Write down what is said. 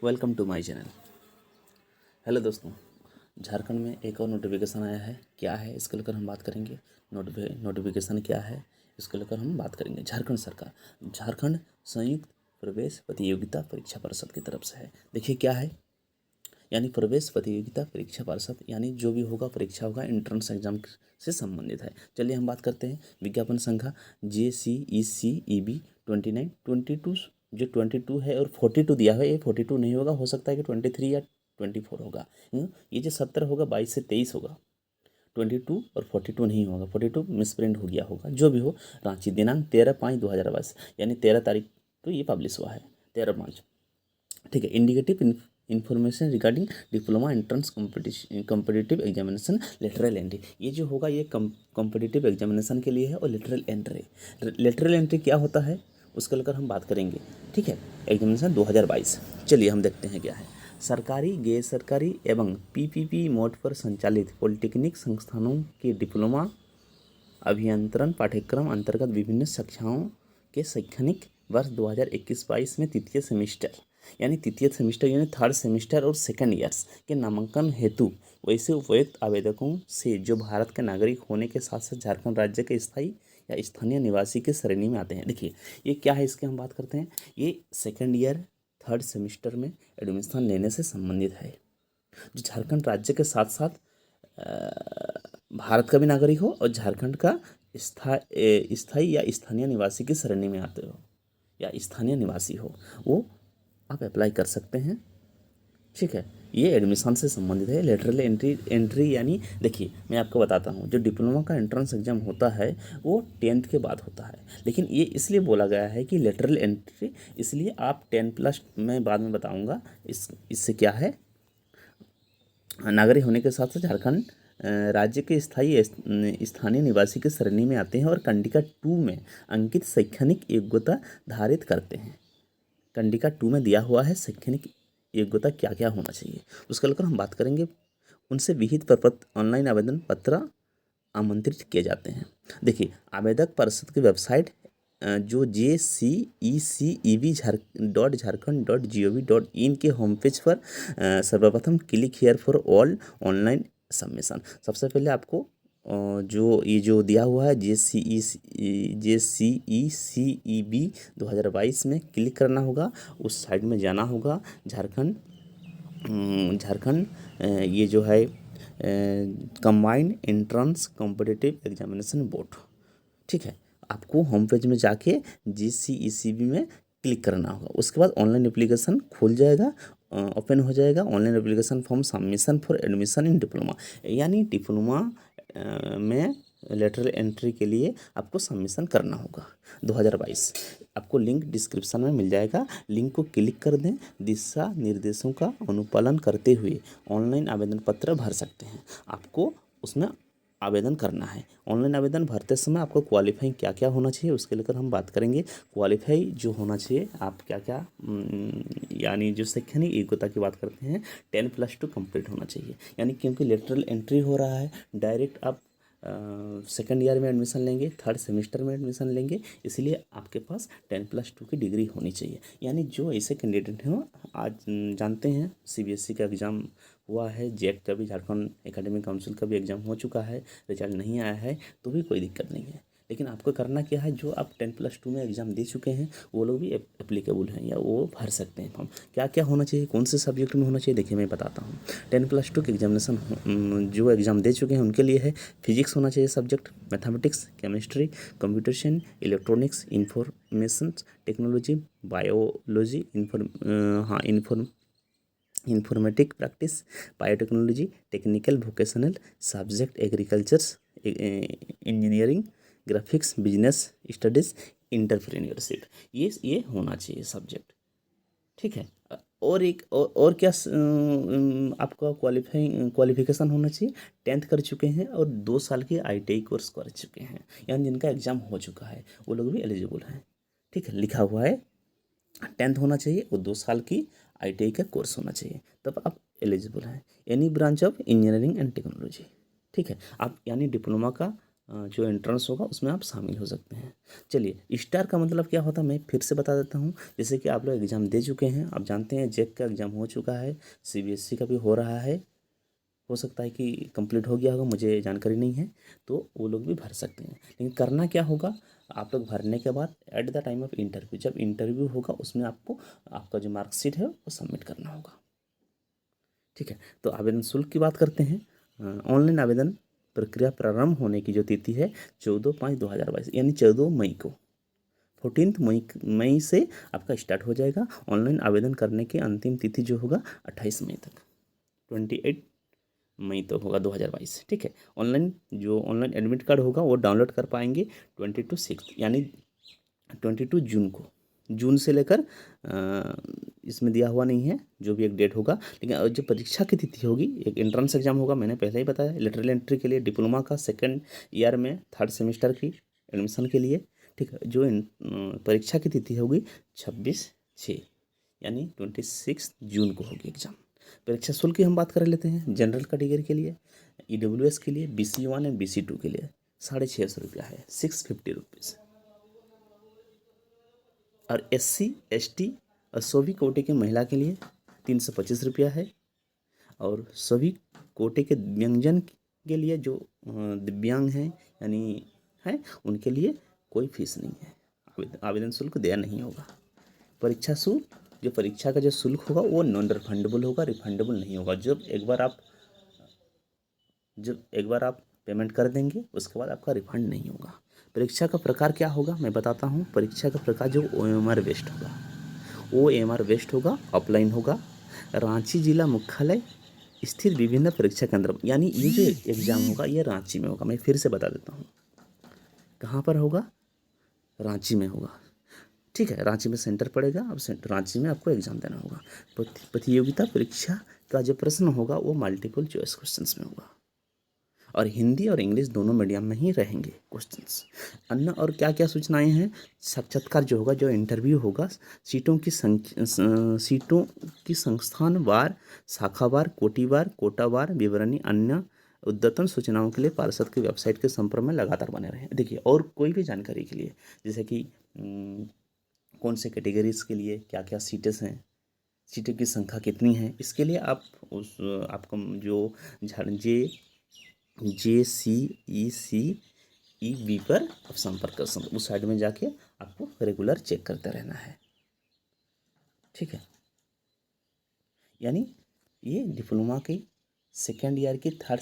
Welcome to my channel. Hello दोस्तों, झारखंड में एक और नोटिफिकेशन आया है। क्या है इसको लेकर हम बात करेंगे। नोटिफिकेशन क्या है इसको लेकर हम बात करेंगे। झारखंड संयुक्त प्रवेश प्रतियोगिता परीक्षा परिषद की तरफ से है। देखिए क्या है, यानी प्रवेश प्रतियोगिता परीक्षा परिषद, यानी जो भी होगा परीक्षा होगा एंट्रेंस एग्जाम से संबंधित है। चलिए हम बात करते हैं। विज्ञापन संख्या JCECEB 2922, जो 22 है और 42 दिया है, ये 42 नहीं होगा, हो सकता है कि 23 या 24 होगा। ये जो 70 होगा 22 से 23 होगा, 22 और 42 नहीं होगा, 42 मिसप्रिंट हो गया होगा। जो भी हो, रांची दिनांक 13/5/2022, यानी 13 तारीख को ये पब्लिश हुआ है, 13 मार्च। ठीक है। Indicative information regarding diploma entrance competitive examination lateral entry, ये जो होगा ये कॉम्पिटिटिव एग्जामिनेशन के लिए है। और लेटरल एंट्री क्या होता है उसको लेकर हम बात करेंगे। ठीक है। एग्जामिनेशन 2022। चलिए हम देखते हैं क्या है। सरकारी, गैर सरकारी एवं PPP मोड पर संचालित पॉलिटेक्निक संस्थानों के डिप्लोमा अभियंत्रण पाठ्यक्रम अंतर्गत विभिन्न कक्षाओं के शैक्षणिक वर्ष 2021-22 में तृतीय सेमेस्टर यानी थर्ड सेमेस्टर और सेकंड ईयर्स के नामांकन हेतु वैसे उपयुक्त आवेदकों से जो भारत के नागरिक होने के साथ साथ झारखंड राज्य के स्थायी या स्थानीय निवासी की श्रेणी में आते हैं। देखिए ये क्या है, इसकी हम बात करते हैं। ये सेकंड ईयर थर्ड सेमेस्टर में एडमिशन लेने से संबंधित है, जो झारखंड राज्य के साथ साथ भारत का भी नागरिक हो और झारखंड का स्थायी या स्थानीय निवासी की श्रेणी में आते हो या स्थानीय निवासी हो, वो आप अप्लाई कर सकते हैं। ठीक है। ये एडमिशन से संबंधित है। लेटरल एंट्री यानी देखिए मैं आपको बताता हूँ, जो डिप्लोमा का एंट्रेंस एग्जाम होता है वो 10th के बाद होता है, लेकिन ये इसलिए बोला गया है कि लेटरल एंट्री, इसलिए आप 10+ मैं बाद में बताऊँगा इससे क्या है। नागरिक होने के साथ साथ झारखंड राज्य के स्थानीय निवासी की श्रेणी में आते हैं और कंडिका 2 में अंकित शैक्षणिक योग्यता धारित करते हैं। कंडिका 2 में दिया हुआ है शैक्षणिक योग्यता क्या क्या होना चाहिए, उसको लेकर हम बात करेंगे। उनसे विहित प्रपत्र ऑनलाइन आवेदन पत्र आमंत्रित किए जाते हैं। देखिए आवेदक परिषद की वेबसाइट जो JCECEB.झारखंड.gov.in के होम पेज पर सर्वप्रथम click here for all online submission. सबसे पहले आपको जो दिया हुआ है JCECEB 2022 में क्लिक करना होगा, उस साइड में जाना होगा। झारखंड ये जो है combined entrance competitive examination board. ठीक है। आपको होम पेज में जाके JCECB में क्लिक करना होगा। उसके बाद ऑनलाइन एप्लीकेशन खुल जाएगा, ओपन हो जाएगा। Online application form submission for admission in diploma, यानी डिप्लोमा में लेटरल एंट्री के लिए आपको सबमिशन करना होगा 2022। आपको लिंक डिस्क्रिप्शन में मिल जाएगा, लिंक को क्लिक कर दें। दिशा निर्देशों का अनुपालन करते हुए ऑनलाइन आवेदन पत्र भर सकते हैं। आपको उसमें आवेदन करना है। ऑनलाइन आवेदन भरते समय आपको क्वालिफाई क्या क्या होना चाहिए उसके लेकर हम बात करेंगे। क्वालिफाई जो होना चाहिए आप क्या क्या, यानी जो शैक्षणिक योग्यता की बात करते हैं 10+2 कंप्लीट होना चाहिए। यानी क्योंकि लेटरल एंट्री हो रहा है, डायरेक्ट आप सेकेंड ईयर में एडमिशन लेंगे, थर्ड सेमेस्टर में एडमिशन लेंगे, इसलिए आपके पास 10+2 की डिग्री होनी चाहिए। यानी जो ऐसे कैंडिडेट हैं, आज जानते हैं CBSE का एग्ज़ाम हुआ है, जेट का भी, झारखंड एकेडमिक काउंसिल का भी एग्ज़ाम हो चुका है, रिजल्ट नहीं आया है, तो भी कोई दिक्कत नहीं है। लेकिन आपको करना क्या है, जो आप 10+2 में एग्ज़ाम दे चुके हैं वो लोग भी एप्लीकेबल हैं या वो भर सकते हैं फॉर्म। क्या क्या होना चाहिए, कौन से सब्जेक्ट में होना चाहिए, देखिए मैं बताता हूँ। 10+2 के एग्जामिनेशन जो एग्ज़ाम दे चुके हैं उनके लिए है फिजिक्स होना चाहिए subject, mathematics, chemistry, computer science, electronics, information technology, biology, informatic practice, biotechnology, technical vocational subject, agricultures, engineering, graphics, business studies, entrepreneurship, ये होना चाहिए सब्जेक्ट। ठीक है। और क्या आपका क्वालिफिकेशन होना चाहिए, 10th कर चुके हैं और 2 साल की ITI कोर्स कर चुके हैं, यानी जिनका एग्ज़ाम हो चुका है वो लोग भी एलिजिबल हैं। ठीक है। लिखा हुआ है 10th होना चाहिए और 2 साल की ITI का कोर्स होना चाहिए, तब आप एलिजिबल हैं। Any branch of engineering and technology. ठीक है। आप यानी डिप्लोमा का जो एंट्रेंस होगा उसमें आप शामिल हो सकते हैं। चलिए, स्टार का मतलब क्या होता है मैं फिर से बता देता हूँ। जैसे कि आप लोग एग्ज़ाम दे चुके हैं, आप जानते हैं जेक का एग्ज़ाम हो चुका है, सीबीएसई का भी हो रहा है, हो सकता है कि कंप्लीट हो गया होगा, मुझे जानकारी नहीं है, तो वो लोग भी भर सकते हैं। लेकिन करना क्या होगा, आप लोग भरने के बाद at the time of interview, जब इंटरव्यू होगा उसमें आपको आपका जो मार्कशीट है वो सबमिट करना होगा। ठीक है, तो आवेदन शुल्क की बात करते हैं। ऑनलाइन आवेदन प्रक्रिया प्रारंभ होने की जो तिथि है 14/5/2022 यानी 14 मई को, 14 मई से आपका स्टार्ट हो जाएगा। ऑनलाइन आवेदन करने की अंतिम तिथि जो होगा 28 मई तक, 28 मई तो होगा 2022। ठीक है, ऑनलाइन जो ऑनलाइन एडमिट कार्ड होगा वो डाउनलोड कर पाएंगे 22 यानी 22 जून को। जून से लेकर इसमें दिया हुआ नहीं है, जो भी एक डेट होगा। लेकिन जो परीक्षा की तिथि होगी, एक एंट्रेंस एग्जाम होगा, मैंने पहले ही बताया, लेटरल एंट्री के लिए डिप्लोमा का सेकंड ईयर में 3rd सेमेस्टर की एडमिशन के लिए। ठीक है, जो परीक्षा की तिथि होगी 26/6 यानी 26 जून को होगी एग्जाम। परीक्षा शुल्क की हम बात कर लेते हैं। जनरल कैटेगरी के लिए, ईडब्ल्यूएस के लिए, BC1 एंड BC2 के लिए 650 है, 650 रुपीज़। और SC ST और सभी कोटे के महिला के लिए 325 रुपया है। और सभी कोटे के दिव्यांगजन के लिए जो दिव्यांग हैं यानी है, उनके लिए कोई फीस नहीं है, आवेदन शुल्क देना नहीं होगा। परीक्षा शुल्क, जो परीक्षा का जो शुल्क होगा वो नॉन रिफंडेबल होगा, रिफंडेबल नहीं होगा। जब एक बार आप पेमेंट कर देंगे उसके बाद आपका रिफंड नहीं होगा। परीक्षा का प्रकार क्या होगा मैं बताता हूँ। परीक्षा का प्रकार जो OMR बेस्ड होगा, OMR बेस्ड होगा, ऑफलाइन होगा। रांची जिला मुख्यालय स्थित विभिन्न परीक्षा केंद्र, यानी ये जो एग्ज़ाम होगा ये रांची में होगा। मैं फिर से बता देता हूँ कहाँ पर होगा, रांची में होगा। ठीक है, रांची में सेंटर पड़ेगा, अब रांची में आपको एग्ज़ाम देना होगा। प्रतियोगिता परीक्षा का जो प्रश्न होगा वो मल्टीपल चॉइस क्वेश्चंस में होगा, और हिंदी और इंग्लिश दोनों मीडियम में ही रहेंगे क्वेश्चंस। अन्य और क्या क्या सूचनाएं हैं, साक्षात्कार जो होगा, जो इंटरव्यू होगा, सीटों की संख्या, सीटों की संस्थानवार, शाखावार, कोटावार विवरणी, अन्य उद्यतन सूचनाओं के लिए पार्षद की वेबसाइट के संपर्क में लगातार बने रहें। देखिए, और कोई भी जानकारी के लिए, जैसे कि कौन से कैटेगरीज के लिए क्या क्या सीटें हैं, सीटों की संख्या कितनी है, इसके लिए आप आपको जो JCECEB पर आप संपर्क कर सकते, उस साइड में जाके आपको रेगुलर चेक करते रहना है। ठीक है, यानी ये डिप्लोमा की सेकेंड ईयर की 3rd